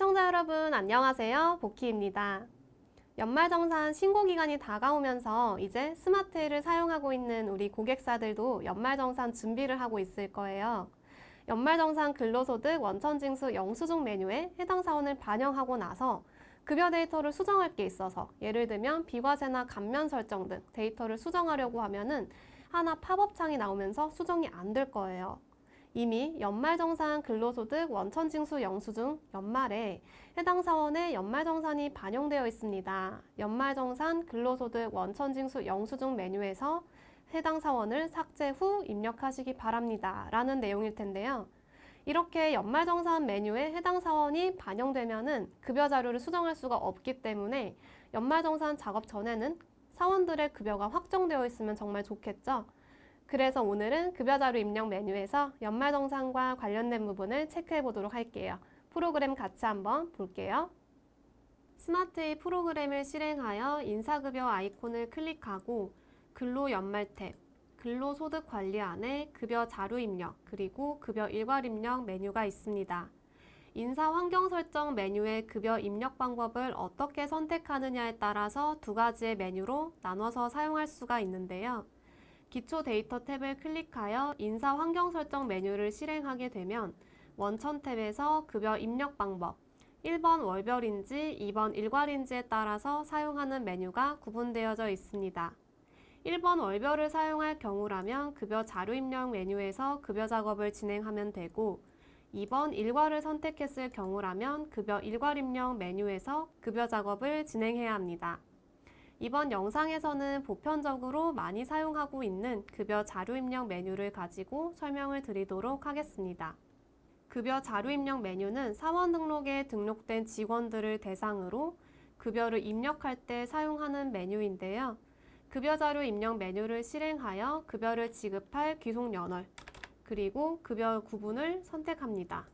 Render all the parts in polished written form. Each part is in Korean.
시청자 여러분 안녕하세요. 보키입니다. 연말정산 신고기간이 다가오면서 이제 스마트를 사용하고 있는 우리 고객사들도 연말정산 준비를 하고 있을 거예요. 연말정산 근로소득 원천징수 영수증 메뉴에 해당 사원을 반영하고 나서 급여 데이터를 수정할 게 있어서 예를 들면 비과세나 감면 설정 등 데이터를 수정하려고 하면은 하나 팝업 창이 나오면서 수정이 안 될 거예요. 이미 연말정산 근로소득 원천징수 영수증 연말에 해당 사원의 연말정산이 반영되어 있습니다. 연말정산 근로소득 원천징수 영수증 메뉴에서 해당 사원을 삭제 후 입력하시기 바랍니다. 라는 내용일 텐데요. 이렇게 연말정산 메뉴에 해당 사원이 반영되면은 급여 자료를 수정할 수가 없기 때문에 연말정산 작업 전에는 사원들의 급여가 확정되어 있으면 정말 좋겠죠. 그래서 오늘은 급여 자료 입력 메뉴에서 연말정산과 관련된 부분을 체크해 보도록 할게요. 프로그램 같이 한번 볼게요. 스마트의 프로그램을 실행하여 인사급여 아이콘을 클릭하고 근로연말 탭, 근로소득 관리 안에 급여 자료 입력, 그리고 급여 일괄 입력 메뉴가 있습니다. 인사 환경 설정 메뉴의 급여 입력 방법을 어떻게 선택하느냐에 따라서 두 가지의 메뉴로 나눠서 사용할 수가 있는데요. 기초 데이터 탭을 클릭하여 인사 환경 설정 메뉴를 실행하게 되면 원천 탭에서 급여 입력 방법 1번 월별인지 2번 일괄인지에 따라서 사용하는 메뉴가 구분되어져 있습니다. 1번 월별을 사용할 경우라면 급여 자료 입력 메뉴에서 급여 작업을 진행하면 되고 2번 일괄을 선택했을 경우라면 급여 일괄 입력 메뉴에서 급여 작업을 진행해야 합니다. 이번 영상에서는 보편적으로 많이 사용하고 있는 급여 자료 입력 메뉴를 가지고 설명을 드리도록 하겠습니다. 급여 자료 입력 메뉴는 사원 등록에 등록된 직원들을 대상으로 급여를 입력할 때 사용하는 메뉴인데요. 급여 자료 입력 메뉴를 실행하여 급여를 지급할 귀속 연월, 그리고 급여 구분을 선택합니다.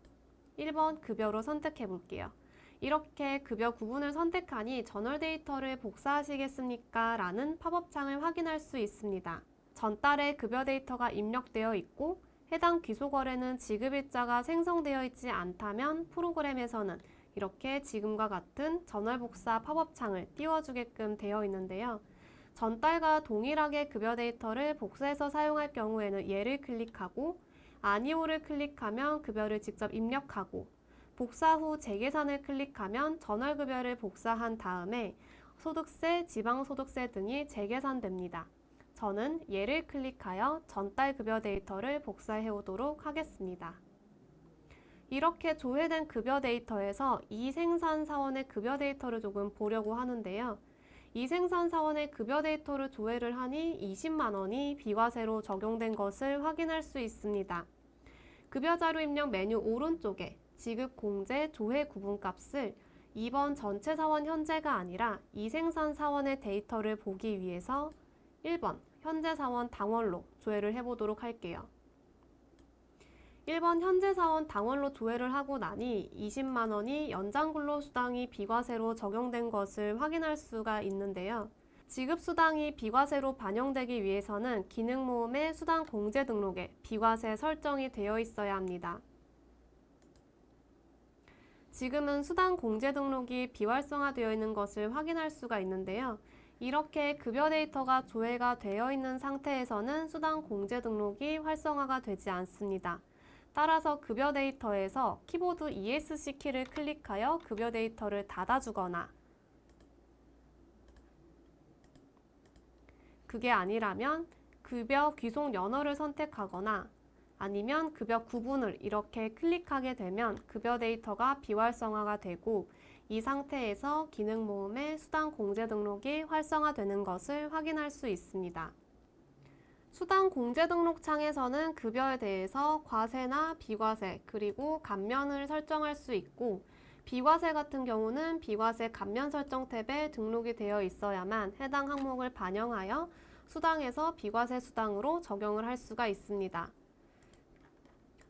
1번 급여로 선택해 볼게요. 이렇게 급여 구분을 선택하니 전월 데이터를 복사하시겠습니까? 라는 팝업 창을 확인할 수 있습니다. 전달에 급여 데이터가 입력되어 있고 해당 귀속월에는 지급일자가 생성되어 있지 않다면 프로그램에서는 이렇게 지금과 같은 전월 복사 팝업 창을 띄워주게끔 되어 있는데요. 전달과 동일하게 급여 데이터를 복사해서 사용할 경우에는 얘를 클릭하고 아니오를 클릭하면 급여를 직접 입력하고 복사 후 재계산을 클릭하면 전월급여를 복사한 다음에 소득세, 지방소득세 등이 재계산됩니다. 저는 얘를 클릭하여 전달 급여 데이터를 복사해 오도록 하겠습니다. 이렇게 조회된 급여 데이터에서 이생산 사원의 급여 데이터를 조금 보려고 하는데요. 이생산 사원의 급여 데이터를 조회를 하니 20만 원이 비과세로 적용된 것을 확인할 수 있습니다. 급여 자료 입력 메뉴 오른쪽에 지급 공제 조회 구분값을 2번 전체 사원 현재가 아니라 이생산 사원의 데이터를 보기 위해서 1번 현재 사원 당월로 조회를 해보도록 할게요. 1번 현재 사원 당월로 조회를 하고 나니 20만 원이 연장근로수당이 비과세로 적용된 것을 확인할 수가 있는데요. 지급수당이 비과세로 반영되기 위해서는 기능모음의 수당 공제 등록에 비과세 설정이 되어 있어야 합니다. 지금은 수당 공제 등록이 비활성화되어 있는 것을 확인할 수가 있는데요. 이렇게 급여 데이터가 조회가 되어 있는 상태에서는 수당 공제 등록이 활성화가 되지 않습니다. 따라서 급여 데이터에서 키보드 ESC 키를 클릭하여 급여 데이터를 닫아주거나 그게 아니라면 급여 귀속 연월을 선택하거나 아니면 급여 구분을 이렇게 클릭하게 되면 급여 데이터가 비활성화가 되고 이 상태에서 기능 모음의 수당 공제 등록이 활성화되는 것을 확인할 수 있습니다. 수당 공제 등록 창에서는 급여에 대해서 과세나 비과세 그리고 감면을 설정할 수 있고 비과세 같은 경우는 비과세 감면 설정 탭에 등록이 되어 있어야만 해당 항목을 반영하여 수당에서 비과세 수당으로 적용을 할 수가 있습니다.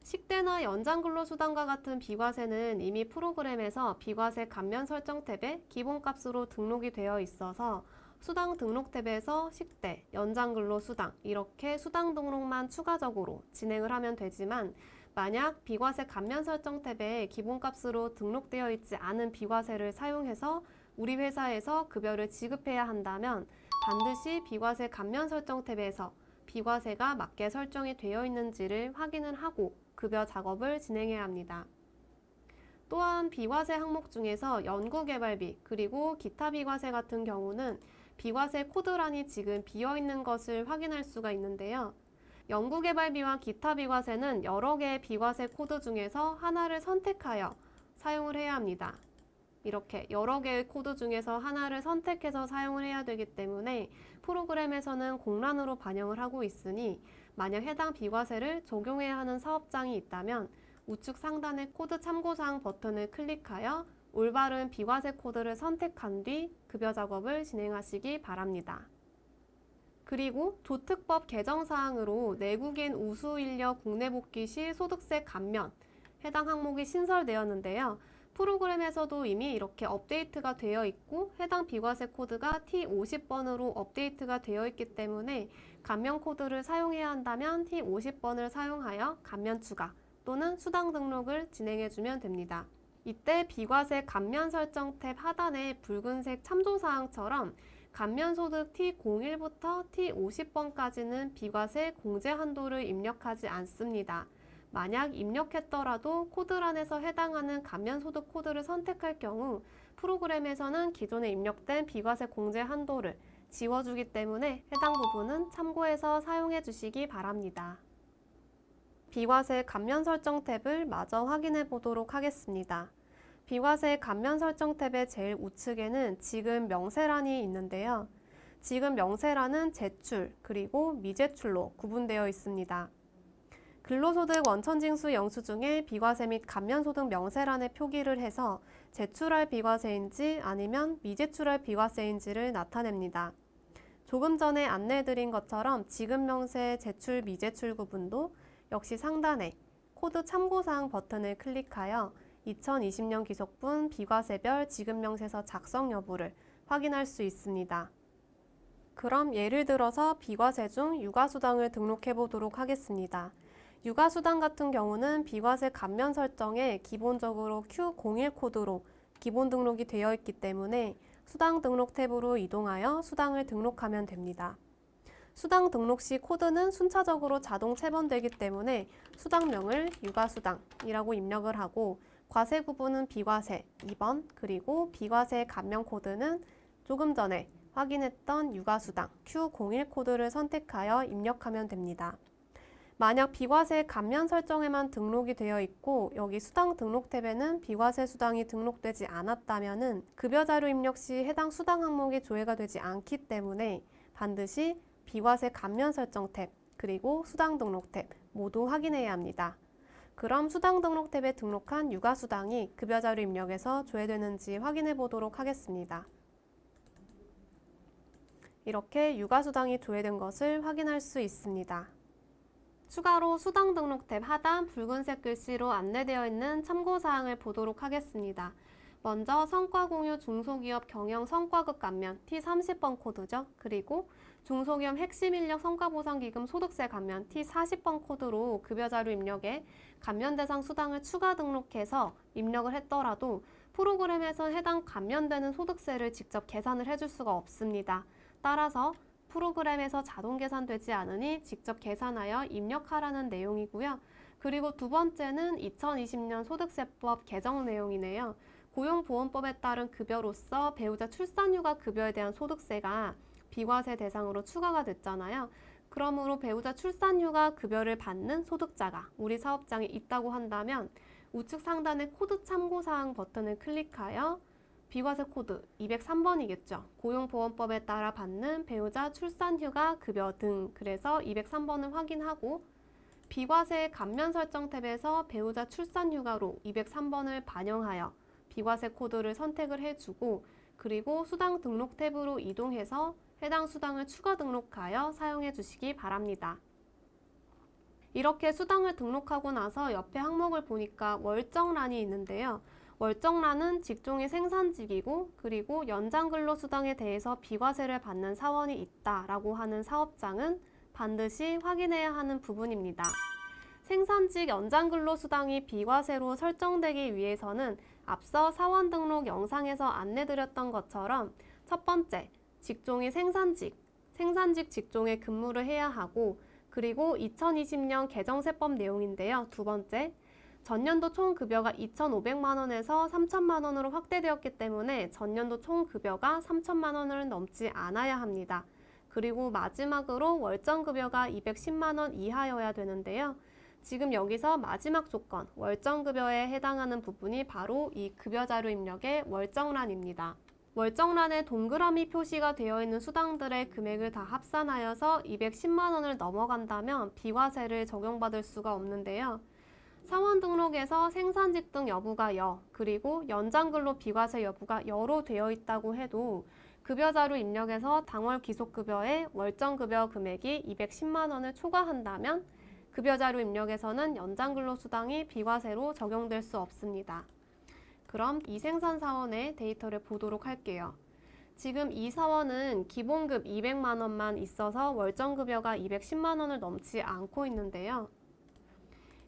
식대나 연장근로수당과 같은 비과세는 이미 프로그램에서 비과세 감면 설정 탭에 기본값으로 등록이 되어 있어서 수당 등록 탭에서 식대, 연장근로수당 이렇게 수당 등록만 추가적으로 진행을 하면 되지만 만약 비과세 감면 설정 탭에 기본값으로 등록되어 있지 않은 비과세를 사용해서 우리 회사에서 급여를 지급해야 한다면 반드시 비과세 감면 설정 탭에서 비과세가 맞게 설정이 되어 있는지를 확인을 하고 급여 작업을 진행해야 합니다. 또한 비과세 항목 중에서 연구개발비 그리고 기타 비과세 같은 경우는 비과세 코드란이 지금 비어있는 것을 확인할 수가 있는데요. 연구개발비와 기타 비과세는 여러 개의 비과세 코드 중에서 하나를 선택하여 사용을 해야 합니다. 이렇게 여러 개의 코드 중에서 하나를 선택해서 사용을 해야 되기 때문에 프로그램에서는 공란으로 반영을 하고 있으니 만약 해당 비과세를 적용해야 하는 사업장이 있다면 우측 상단의 코드 참고사항 버튼을 클릭하여 올바른 비과세 코드를 선택한 뒤 급여 작업을 진행하시기 바랍니다. 그리고 조특법 개정사항으로 내국인 우수인력 국내 복귀 시 소득세 감면 해당 항목이 신설되었는데요. 프로그램에서도 이미 이렇게 업데이트가 되어 있고 해당 비과세 코드가 T50번으로 업데이트가 되어 있기 때문에 감면 코드를 사용해야 한다면 T50번을 사용하여 감면 추가 또는 수당 등록을 진행해주면 됩니다. 이때 비과세 감면 설정 탭 하단의 붉은색 참조사항처럼 감면소득 T01부터 T50번까지는 비과세 공제 한도를 입력하지 않습니다. 만약 입력했더라도 코드란에서 해당하는 감면소득 코드를 선택할 경우 프로그램에서는 기존에 입력된 비과세 공제 한도를 지워주기 때문에 해당 부분은 참고해서 사용해 주시기 바랍니다. 비과세 감면 설정 탭을 마저 확인해 보도록 하겠습니다. 비과세 감면 설정 탭의 제일 우측에는 지급 명세란이 있는데요. 지급 명세란은 제출 그리고 미제출로 구분되어 있습니다. 근로소득 원천징수 영수 중에 비과세 및 감면소득 명세란에 표기를 해서 제출할 비과세인지 아니면 미제출할 비과세인지를 나타냅니다. 조금 전에 안내해드린 것처럼 지급명세 제출 미제출 구분도 역시 상단에 코드 참고사항 버튼을 클릭하여 2020년 기속분 비과세별 지급명세서 작성 여부를 확인할 수 있습니다. 그럼 예를 들어서 비과세 중 육아수당을 등록해 보도록 하겠습니다. 육아수당 같은 경우는 비과세 감면 설정에 기본적으로 Q01 코드로 기본 등록이 되어 있기 때문에 수당 등록 탭으로 이동하여 수당을 등록하면 됩니다. 수당 등록 시 코드는 순차적으로 자동 체번되기 때문에 수당명을 육아수당이라고 입력을 하고 과세 구분은 비과세 2번 그리고 비과세 감면 코드는 조금 전에 확인했던 육아수당 Q01 코드를 선택하여 입력하면 됩니다. 만약 비과세 감면 설정에만 등록이 되어 있고 여기 수당 등록 탭에는 비과세 수당이 등록되지 않았다면 급여 자료 입력 시 해당 수당 항목이 조회가 되지 않기 때문에 반드시 비과세 감면 설정 탭 그리고 수당 등록 탭 모두 확인해야 합니다. 그럼 수당 등록 탭에 등록한 육아수당이 급여 자료 입력에서 조회되는지 확인해 보도록 하겠습니다. 이렇게 육아수당이 조회된 것을 확인할 수 있습니다. 추가로 수당 등록 탭 하단 붉은색 글씨로 안내되어 있는 참고사항을 보도록 하겠습니다. 먼저 성과공유 중소기업 경영 성과급 감면 T30번 코드죠. 그리고 중소기업 핵심인력 성과보상기금 소득세 감면 T40번 코드로 급여 자료 입력에 감면 대상 수당을 추가 등록해서 입력을 했더라도 프로그램에서 해당 감면되는 소득세를 직접 계산을 해줄 수가 없습니다. 따라서 프로그램에서 자동 계산되지 않으니 직접 계산하여 입력하라는 내용이고요. 그리고 두 번째는 2020년 소득세법 개정 내용이네요. 고용보험법에 따른 급여로서 배우자 출산휴가 급여에 대한 소득세가 비과세 대상으로 추가가 됐잖아요. 그러므로 배우자 출산휴가 급여를 받는 소득자가 우리 사업장에 있다고 한다면 우측 상단의 코드 참고사항 버튼을 클릭하여 비과세 코드 203번이겠죠. 고용보험법에 따라 받는 배우자 출산휴가 급여 등 그래서 203번을 확인하고 비과세 감면 설정 탭에서 배우자 출산휴가로 203번을 반영하여 비과세 코드를 선택을 해주고 그리고 수당 등록 탭으로 이동해서 해당 수당을 추가 등록하여 사용해 주시기 바랍니다. 이렇게 수당을 등록하고 나서 옆에 항목을 보니까 월정란이 있는데요. 월정란은 직종이 생산직이고 그리고 연장근로수당에 대해서 비과세를 받는 사원이 있다라고 하는 사업장은 반드시 확인해야 하는 부분입니다. 생산직 연장근로수당이 비과세로 설정되기 위해서는 앞서 사원 등록 영상에서 안내드렸던 것처럼 첫 번째, 직종이 생산직 직종에 근무를 해야 하고, 그리고 2020년 개정세법 내용인데요. 두 번째, 전년도 총급여가 2,500만 원에서 3,000만 원으로 확대되었기 때문에 전년도 총급여가 3,000만 원을 넘지 않아야 합니다. 그리고 마지막으로 월정급여가 210만 원 이하여야 되는데요. 지금 여기서 마지막 조건, 월정급여에 해당하는 부분이 바로 이 급여자료 입력의 월정란입니다. 월정란에 동그라미 표시가 되어 있는 수당들의 금액을 다 합산하여서 210만 원을 넘어간다면 비과세를 적용받을 수가 없는데요. 사원 등록에서 생산직 등 여부가 여, 그리고 연장근로 비과세 여부가 여로 되어 있다고 해도 급여자료 입력에서 당월 기속급여에 월정급여 금액이 210만 원을 초과한다면 급여자료 입력에서는 연장근로수당이 비과세로 적용될 수 없습니다. 그럼 이 생산사원의 데이터를 보도록 할게요. 지금 이 사원은 기본급 200만 원만 있어서 월정급여가 210만 원을 넘지 않고 있는데요.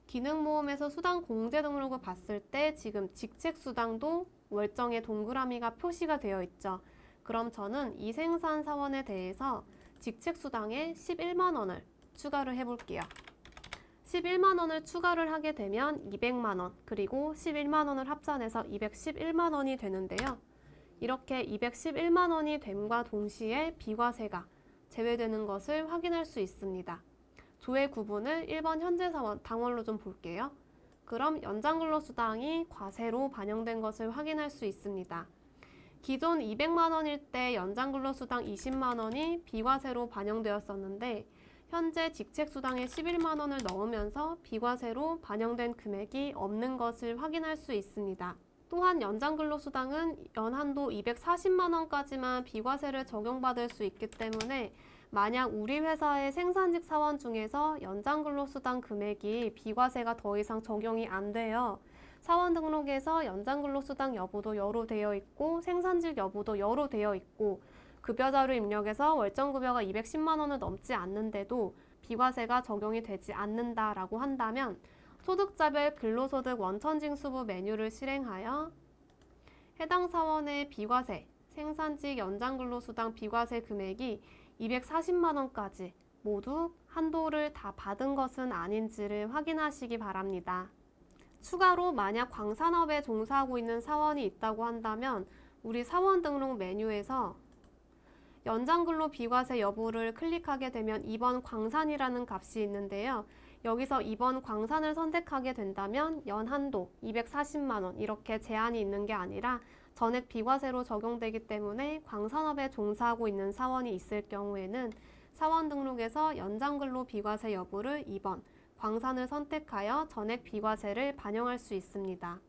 기능모험에서 수당 공제 등록을 봤을 때 지금 직책수당도 월정에 동그라미가 표시가 되어 있죠. 그럼 저는 이 생산사원에 대해서 직책수당에 11만 원을 추가를 해볼게요. 11만 원을 추가를 하게 되면 200만 원, 그리고 11만 원을 합산해서 211만 원이 되는데요. 이렇게 211만 원이 됨과 동시에 비과세가 제외되는 것을 확인할 수 있습니다. 조회 구분을 1번 현재 사원 당월로 좀 볼게요. 그럼 연장근로수당이 과세로 반영된 것을 확인할 수 있습니다. 기존 200만 원일 때 연장근로수당 20만 원이 비과세로 반영되었었는데 현재 직책수당에 11만 원을 넣으면서 비과세로 반영된 금액이 없는 것을 확인할 수 있습니다. 또한 연장근로수당은 연한도 240만 원까지만 비과세를 적용받을 수 있기 때문에 만약 우리 회사의 생산직 사원 중에서 연장근로수당 금액이 비과세가 더 이상 적용이 안 돼요. 사원 등록에서 연장근로수당 여부도 여로 되어 있고 생산직 여부도 여로 되어 있고 급여자료 입력에서 월정급여가 210만 원을 넘지 않는데도 비과세가 적용이 되지 않는다라고 한다면 소득자별 근로소득 원천징수부 메뉴를 실행하여 해당 사원의 비과세, 생산직 연장근로수당 비과세 금액이 240만 원까지 모두 한도를 다 받은 것은 아닌지를 확인하시기 바랍니다. 추가로 만약 광산업에 종사하고 있는 사원이 있다고 한다면 우리 사원 등록 메뉴에서 연장근로 비과세 여부를 클릭하게 되면 2번 광산이라는 값이 있는데요. 여기서 2번 광산을 선택하게 된다면 연한도 240만 원 이렇게 제한이 있는 게 아니라 전액 비과세로 적용되기 때문에 광산업에 종사하고 있는 사원이 있을 경우에는 사원 등록에서 연장근로 비과세 여부를 2번 광산을 선택하여 전액 비과세를 반영할 수 있습니다.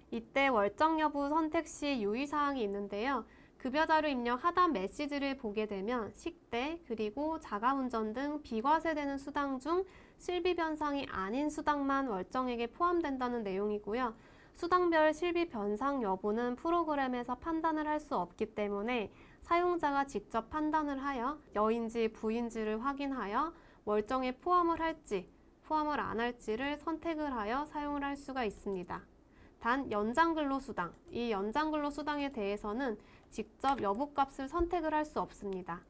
이때 월정 여부 선택 시 유의사항이 있는데요. 급여자료 입력 하단 메시지를 보게 되면 식대 그리고 자가운전 등 비과세되는 수당 중 실비 변상이 아닌 수당만 월정액에 포함된다는 내용이고요. 수당별 실비 변상 여부는 프로그램에서 판단을 할 수 없기 때문에 사용자가 직접 판단을 하여 여인지 부인지를 확인하여 월정에 포함을 할지 포함을 안 할지를 선택을 하여 사용을 할 수가 있습니다. 단 연장근로수당, 이 연장근로수당에 대해서는 직접 여부값을 선택을 할 수 없습니다.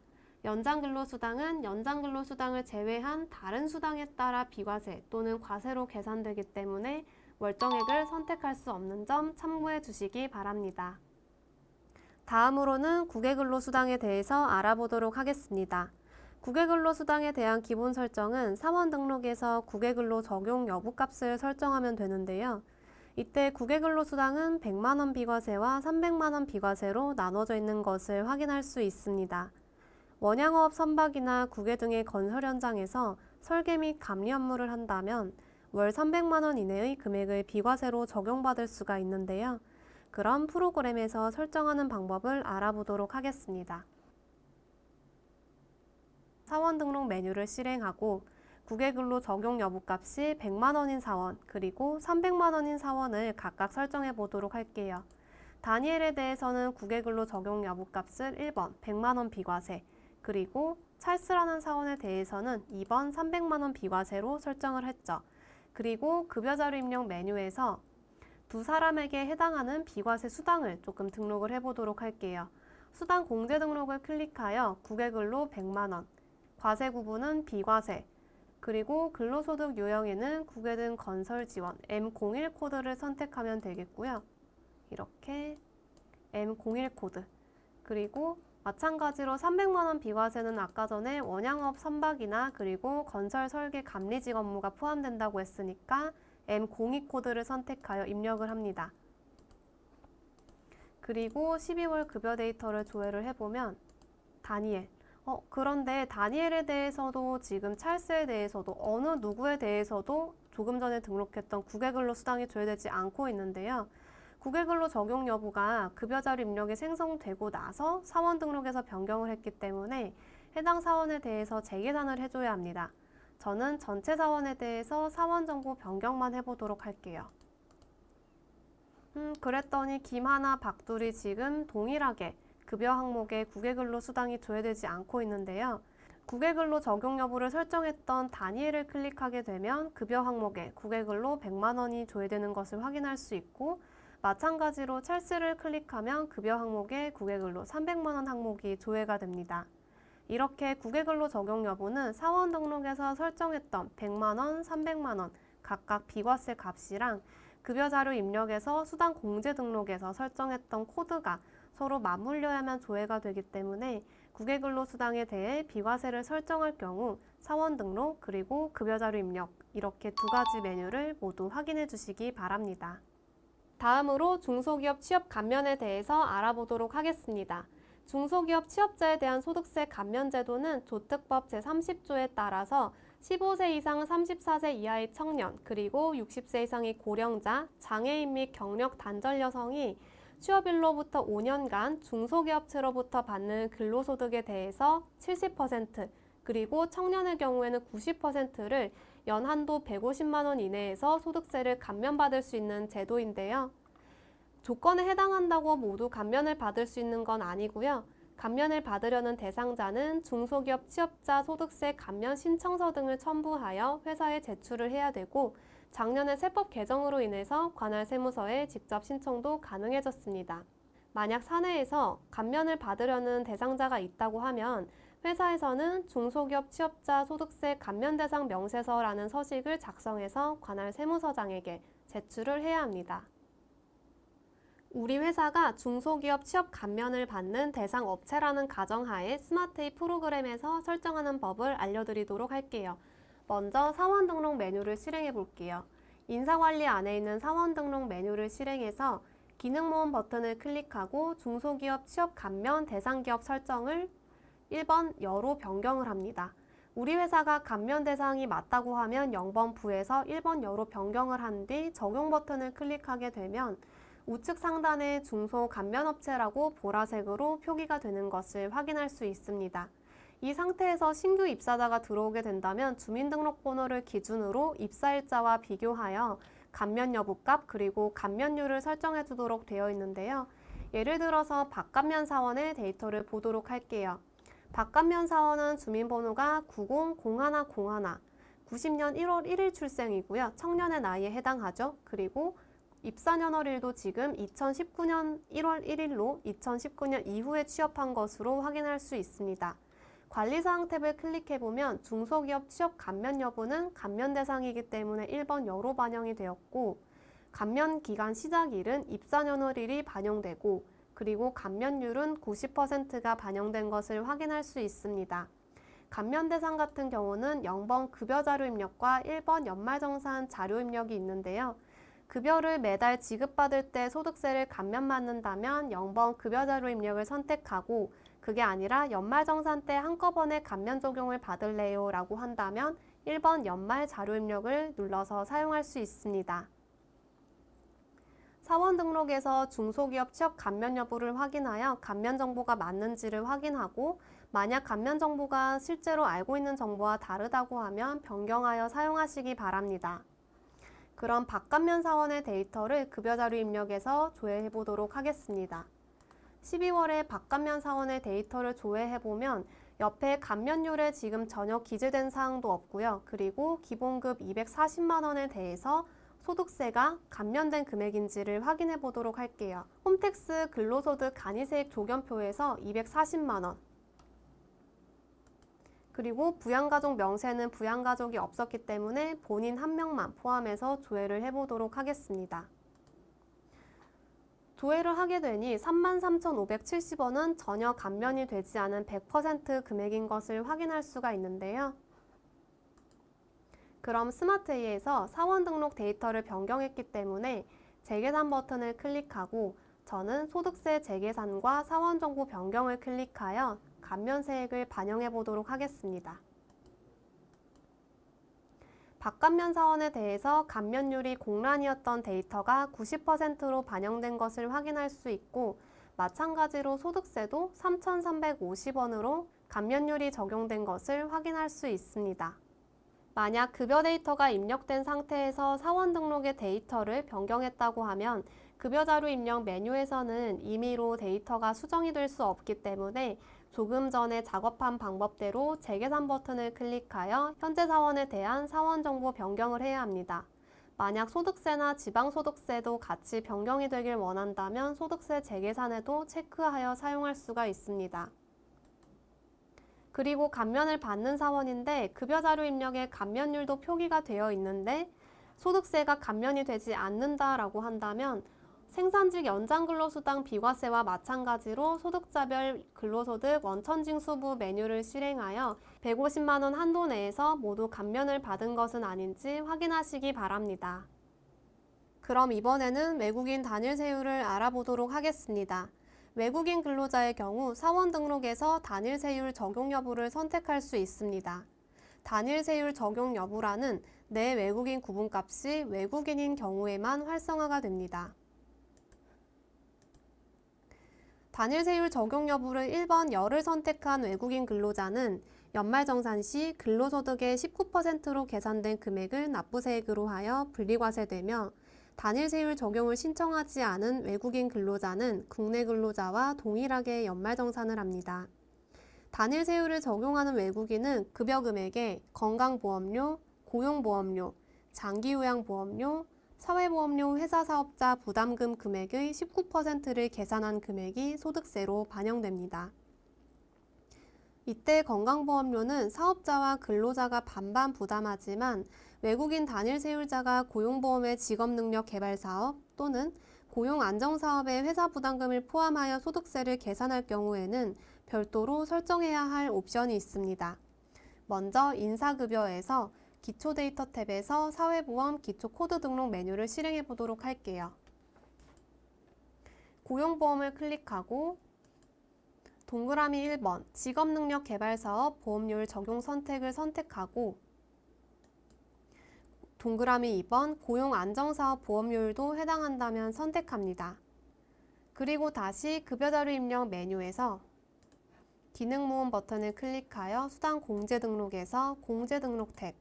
연장근로수당은 연장근로수당을 제외한 다른 수당에 따라 비과세 또는 과세로 계산되기 때문에 월정액을 선택할 수 없는 점 참고해 주시기 바랍니다. 다음으로는 국외근로수당에 대해서 알아보도록 하겠습니다. 국외근로수당에 대한 기본 설정은 사원 등록에서 국외근로 적용 여부값을 설정하면 되는데요. 이때 국외근로수당은 100만 원 비과세와 300만 원 비과세로 나눠져 있는 것을 확인할 수 있습니다. 원양어업 선박이나 국외 등의 건설 현장에서 설계 및 감리 업무를 한다면 월 300만 원 이내의 금액을 비과세로 적용받을 수가 있는데요. 그럼 프로그램에서 설정하는 방법을 알아보도록 하겠습니다. 사원 등록 메뉴를 실행하고 국외근로 적용 여부값이 100만 원인 사원 그리고 300만 원인 사원을 각각 설정해 보도록 할게요. 다니엘에 대해서는 국외근로 적용 여부값을 1번 100만 원 비과세 그리고 찰스라는 사원에 대해서는 2번 300만 원 비과세로 설정을 했죠. 그리고 급여자료 입력 메뉴에서 두 사람에게 해당하는 비과세 수당을 조금 등록을 해보도록 할게요. 수당 공제 등록을 클릭하여 국외근로 100만 원, 과세 구분은 비과세, 그리고 근로소득 유형에는 국외 등 건설 지원 M01 코드를 선택하면 되겠고요. 이렇게 M01 코드, 그리고 마찬가지로 300만 원 비과세는 아까 전에 원양업 선박이나 그리고 건설 설계 감리직 업무가 포함된다고 했으니까 M02 코드를 선택하여 입력을 합니다. 그리고 12월 급여 데이터를 조회를 해보면 다니엘. 그런데 다니엘에 대해서도 지금 찰스에 대해서도 어느 누구에 대해서도 조금 전에 등록했던 국외근로 수당이 조회되지 않고 있는데요. 국외근로 적용 여부가 급여자료 입력이 생성되고 나서 사원 등록에서 변경을 했기 때문에 해당 사원에 대해서 재계산을 해줘야 합니다. 저는 전체 사원에 대해서 사원 정보 변경만 해보도록 할게요. 그랬더니 김하나, 박둘이 지금 동일하게 급여 항목에 국외근로 수당이 조회되지 않고 있는데요. 국외근로 적용 여부를 설정했던 다니엘을 클릭하게 되면 급여 항목에 국외근로 100만 원이 조회되는 것을 확인할 수 있고, 마찬가지로 찰스를 클릭하면 급여 항목에 국외근로 300만 원 항목이 조회가 됩니다. 이렇게 국외근로 적용 여부는 사원 등록에서 설정했던 100만 원, 300만 원 각각 비과세 값이랑 급여자료 입력에서 수당 공제 등록에서 설정했던 코드가 서로 맞물려야만 조회가 되기 때문에 국외근로 수당에 대해 비과세를 설정할 경우 사원 등록 그리고 급여자료 입력 이렇게 두 가지 메뉴를 모두 확인해 주시기 바랍니다. 다음으로 중소기업 취업 감면에 대해서 알아보도록 하겠습니다. 중소기업 취업자에 대한 소득세 감면 제도는 조특법 제30조에 따라서 15세 이상 34세 이하의 청년, 그리고 60세 이상의 고령자, 장애인 및 경력 단절 여성이 취업일로부터 5년간 중소기업체로부터 받는 근로소득에 대해서 70%, 그리고 청년의 경우에는 90%를 연한도 150만 원 이내에서 소득세를 감면받을 수 있는 제도인데요. 조건에 해당한다고 모두 감면을 받을 수 있는 건 아니고요. 감면을 받으려는 대상자는 중소기업 취업자 소득세 감면 신청서 등을 첨부하여 회사에 제출을 해야 되고, 작년에 세법 개정으로 인해서 관할 세무서에 직접 신청도 가능해졌습니다. 만약 사내에서 감면을 받으려는 대상자가 있다고 하면 회사에서는 중소기업 취업자 소득세 감면 대상 명세서라는 서식을 작성해서 관할 세무서장에게 제출을 해야 합니다. 우리 회사가 중소기업 취업 감면을 받는 대상 업체라는 가정하에 스마트이 프로그램에서 설정하는 법을 알려드리도록 할게요. 먼저 사원 등록 메뉴를 실행해 볼게요. 인사관리 안에 있는 사원 등록 메뉴를 실행해서 기능 모음 버튼을 클릭하고 중소기업 취업 감면 대상 기업 설정을 1번 여로 변경을 합니다. 우리 회사가 감면 대상이 맞다고 하면 0번 부에서 1번 여로 변경을 한 뒤 적용 버튼을 클릭하게 되면 우측 상단에 중소 감면업체라고 보라색으로 표기가 되는 것을 확인할 수 있습니다. 이 상태에서 신규 입사자가 들어오게 된다면 주민등록번호를 기준으로 입사일자와 비교하여 감면 여부값 그리고 감면율을 설정해 주도록 되어 있는데요. 예를 들어서 박감면 사원의 데이터를 보도록 할게요. 박감면 사원은 주민번호가 900101, 90년 1월 1일 출생이고요. 청년의 나이에 해당하죠. 그리고 입사년월일도 지금 2019년 1월 1일로 2019년 이후에 취업한 것으로 확인할 수 있습니다. 관리사항 탭을 클릭해보면 중소기업 취업 감면 여부는 감면 대상이기 때문에 1번 여로 반영이 되었고, 감면 기간 시작일은 입사년월일이 반영되고, 그리고 감면율은 90%가 반영된 것을 확인할 수 있습니다. 감면 대상 같은 경우는 0번 급여자료 입력과 1번 연말정산 자료 입력이 있는데요. 급여를 매달 지급받을 때 소득세를 감면받는다면 0번 급여자료 입력을 선택하고, 그게 아니라 연말정산 때 한꺼번에 감면 적용을 받을래요 라고 한다면 1번 연말 자료 입력을 눌러서 사용할 수 있습니다. 사원 등록에서 중소기업 취업 감면 여부를 확인하여 감면 정보가 맞는지를 확인하고, 만약 감면 정보가 실제로 알고 있는 정보와 다르다고 하면 변경하여 사용하시기 바랍니다. 그럼 박감면 사원의 데이터를 급여자료 입력에서 조회해 보도록 하겠습니다. 12월에 박감면 사원의 데이터를 조회해보면 옆에 감면율에 지금 전혀 기재된 사항도 없고요. 그리고 기본급 240만 원에 대해서 소득세가 감면된 금액인지를 확인해 보도록 할게요. 홈택스 근로소득 간이세액 조견표에서 240만 원. 그리고 부양가족 명세는 부양가족이 없었기 때문에 본인 한 명만 포함해서 조회를 해보도록 하겠습니다. 조회를 하게 되니 33,570원은 전혀 감면이 되지 않은 100% 금액인 것을 확인할 수가 있는데요. 그럼 스마트A에서 사원 등록 데이터를 변경했기 때문에 재계산 버튼을 클릭하고 저는 소득세 재계산과 사원 정보 변경을 클릭하여 감면세액을 반영해 보도록 하겠습니다. 박감면 사원에 대해서 감면율이 공란이었던 데이터가 90%로 반영된 것을 확인할 수 있고 마찬가지로 소득세도 3,350원으로 감면율이 적용된 것을 확인할 수 있습니다. 만약 급여 데이터가 입력된 상태에서 사원 등록의 데이터를 변경했다고 하면 급여 자료 입력 메뉴에서는 임의로 데이터가 수정이 될 수 없기 때문에 조금 전에 작업한 방법대로 재계산 버튼을 클릭하여 현재 사원에 대한 사원 정보 변경을 해야 합니다. 만약 소득세나 지방소득세도 같이 변경이 되길 원한다면 소득세 재계산에도 체크하여 사용할 수가 있습니다. 그리고 감면을 받는 사원인데 급여 자료 입력에 감면율도 표기가 되어 있는데 소득세가 감면이 되지 않는다라고 한다면 생산직 연장근로수당 비과세와 마찬가지로 소득자별 근로소득 원천징수부 메뉴를 실행하여 150만 원 한도 내에서 모두 감면을 받은 것은 아닌지 확인하시기 바랍니다. 그럼 이번에는 외국인 단일세율을 알아보도록 하겠습니다. 외국인 근로자의 경우 사원 등록에서 단일세율 적용 여부를 선택할 수 있습니다. 단일세율 적용 여부란은 내 외국인 구분값이 외국인인 경우에만 활성화가 됩니다. 단일세율 적용 여부를 1번 열을 선택한 외국인 근로자는 연말정산 시 근로소득의 19%로 계산된 금액을 납부세액으로 하여 분리과세되며 단일세율 적용을 신청하지 않은 외국인 근로자는 국내 근로자와 동일하게 연말정산을 합니다. 단일세율을 적용하는 외국인은 급여 금액에 건강보험료, 고용보험료, 장기요양보험료, 사회보험료 회사사업자 부담금 금액의 19%를 계산한 금액이 소득세로 반영됩니다. 이때 건강보험료는 사업자와 근로자가 반반 부담하지만 외국인 단일세율자가 고용보험의 직업능력 개발사업 또는 고용안정사업의 회사부담금을 포함하여 소득세를 계산할 경우에는 별도로 설정해야 할 옵션이 있습니다. 먼저 인사급여에서 기초데이터 탭에서 사회보험 기초코드 등록 메뉴를 실행해 보도록 할게요. 고용보험을 클릭하고 동그라미 1번 직업능력 개발사업 보험료율 적용 선택을 선택하고 동그라미 2번 고용안정사업 보험료율도 해당한다면 선택합니다. 그리고 다시 급여자료 입력 메뉴에서 기능모음 버튼을 클릭하여 수당 공제등록에서 공제등록 탭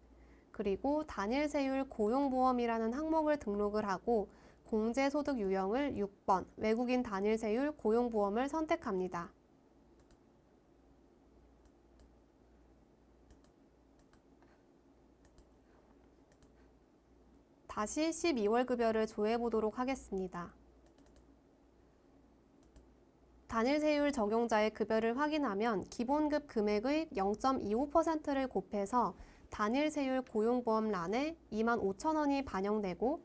그리고 단일세율 고용보험이라는 항목을 등록을 하고 공제소득 유형을 6번 외국인 단일세율 고용보험을 선택합니다. 다시 12월 급여를 조회해 보도록 하겠습니다. 단일세율 적용자의 급여를 확인하면 기본급 금액의 0.25%를 곱해서 단일세율 고용보험란에 25,000원이 반영되고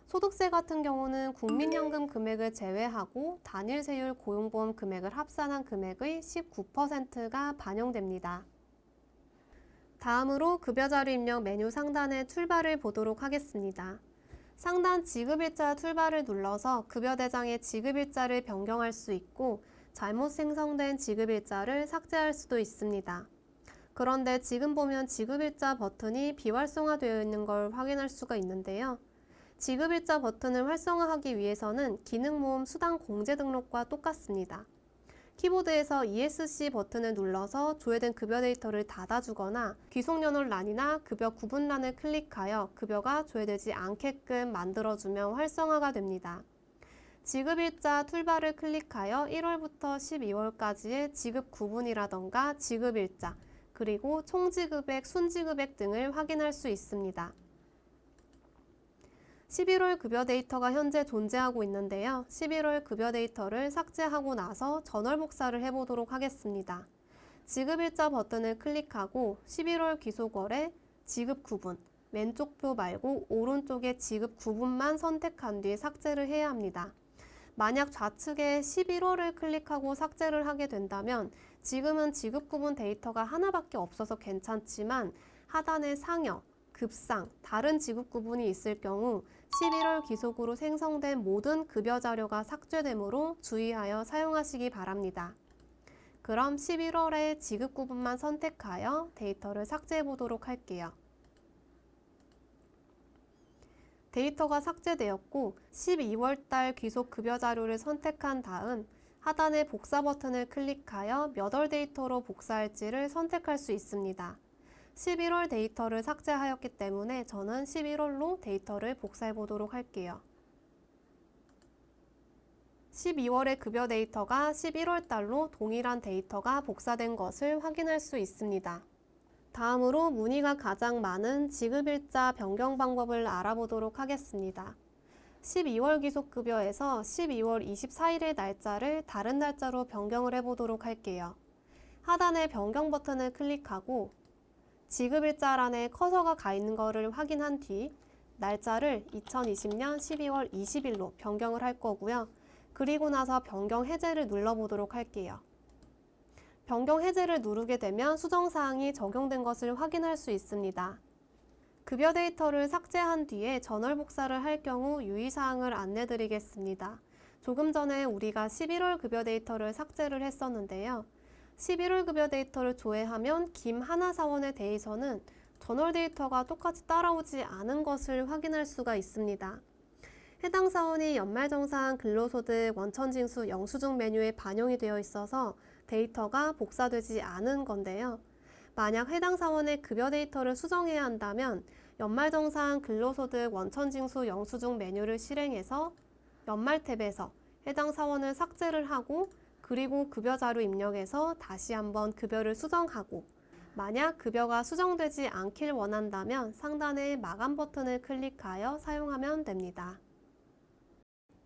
소득세 같은 경우는 국민연금 금액을 제외하고 단일세율 고용보험 금액을 합산한 금액의 19%가 반영됩니다. 다음으로 급여자료 입력 메뉴 상단의 툴바를 보도록 하겠습니다. 상단 지급일자 툴바를 눌러서 급여대장의 지급일자를 변경할 수 있고 잘못 생성된 지급일자를 삭제할 수도 있습니다. 그런데 지금 보면 지급일자 버튼이 비활성화되어 있는 걸 확인할 수가 있는데요. 지급일자 버튼을 활성화하기 위해서는 기능모음 수당 공제 등록과 똑같습니다. 키보드에서 ESC 버튼을 눌러서 조회된 급여 데이터를 닫아주거나 귀속연월란이나 급여 구분란을 클릭하여 급여가 조회되지 않게끔 만들어주면 활성화가 됩니다. 지급일자 툴바를 클릭하여 1월부터 12월까지의 지급 구분이라던가 지급일자, 그리고 총지급액, 순지급액 등을 확인할 수 있습니다. 11월 급여 데이터가 현재 존재하고 있는데요. 11월 급여 데이터를 삭제하고 나서 전월 복사를 해보도록 하겠습니다. 지급일자 버튼을 클릭하고 11월 기속월에 지급 구분, 왼쪽 표 말고 오른쪽에 지급 구분만 선택한 뒤 삭제를 해야 합니다. 만약 좌측에 11월을 클릭하고 삭제를 하게 된다면 지금은 지급 구분 데이터가 하나밖에 없어서 괜찮지만 하단에 상여, 급상, 다른 지급 구분이 있을 경우 11월 기속으로 생성된 모든 급여 자료가 삭제되므로 주의하여 사용하시기 바랍니다. 그럼 11월에 지급 구분만 선택하여 데이터를 삭제해 보도록 할게요. 데이터가 삭제되었고 12월 달 귀속 급여 자료를 선택한 다음 하단의 복사 버튼을 클릭하여 몇 월 데이터로 복사할지를 선택할 수 있습니다. 11월 데이터를 삭제하였기 때문에 저는 11월로 데이터를 복사해 보도록 할게요. 12월의 급여 데이터가 11월 달로 동일한 데이터가 복사된 것을 확인할 수 있습니다. 다음으로 문의가 가장 많은 지급일자 변경 방법을 알아보도록 하겠습니다. 12월 기속급여에서 12월 24일의 날짜를 다른 날짜로 변경을 해보도록 할게요. 하단의 변경 버튼을 클릭하고 지급일자란에 커서가 가 있는 것을 확인한 뒤 날짜를 2020년 12월 20일로 변경을 할 거고요. 그리고 나서 변경 해제를 눌러보도록 할게요. 변경 해제를 누르게 되면 수정사항이 적용된 것을 확인할 수 있습니다. 급여 데이터를 삭제한 뒤에 전월 복사를 할 경우 유의사항을 안내드리겠습니다. 조금 전에 우리가 11월 급여 데이터를 삭제를 했었는데요. 11월 급여 데이터를 조회하면 김하나 사원에 대해서는 전월 데이터가 똑같이 따라오지 않은 것을 확인할 수가 있습니다. 해당 사원이 연말정산 근로소득 원천징수 영수증 메뉴에 반영이 되어 있어서 데이터가 복사되지 않은 건데요. 만약 해당 사원의 급여 데이터를 수정해야 한다면 연말정산 근로소득 원천징수 영수증 메뉴를 실행해서 연말 탭에서 해당 사원을 삭제를 하고 그리고 급여 자료 입력해서 다시 한번 급여를 수정하고 만약 급여가 수정되지 않길 원한다면 상단의 마감 버튼을 클릭하여 사용하면 됩니다.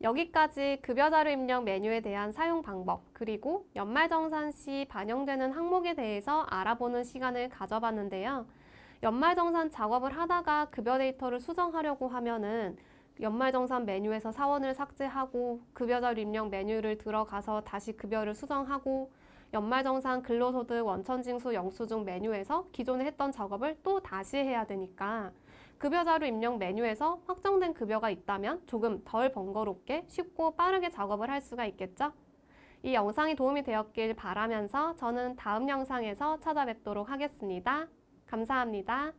여기까지 급여자료 입력 메뉴에 대한 사용 방법, 그리고 연말정산 시 반영되는 항목에 대해서 알아보는 시간을 가져봤는데요. 연말정산 작업을 하다가 급여 데이터를 수정하려고 하면은 연말정산 메뉴에서 사원을 삭제하고 급여자료 입력 메뉴를 들어가서 다시 급여를 수정하고 연말정산 근로소득 원천징수 영수증 메뉴에서 기존에 했던 작업을 또 다시 해야 되니까 급여자료 입력 메뉴에서 확정된 급여가 있다면 조금 덜 번거롭게 쉽고 빠르게 작업을 할 수가 있겠죠? 이 영상이 도움이 되었길 바라면서 저는 다음 영상에서 찾아뵙도록 하겠습니다. 감사합니다.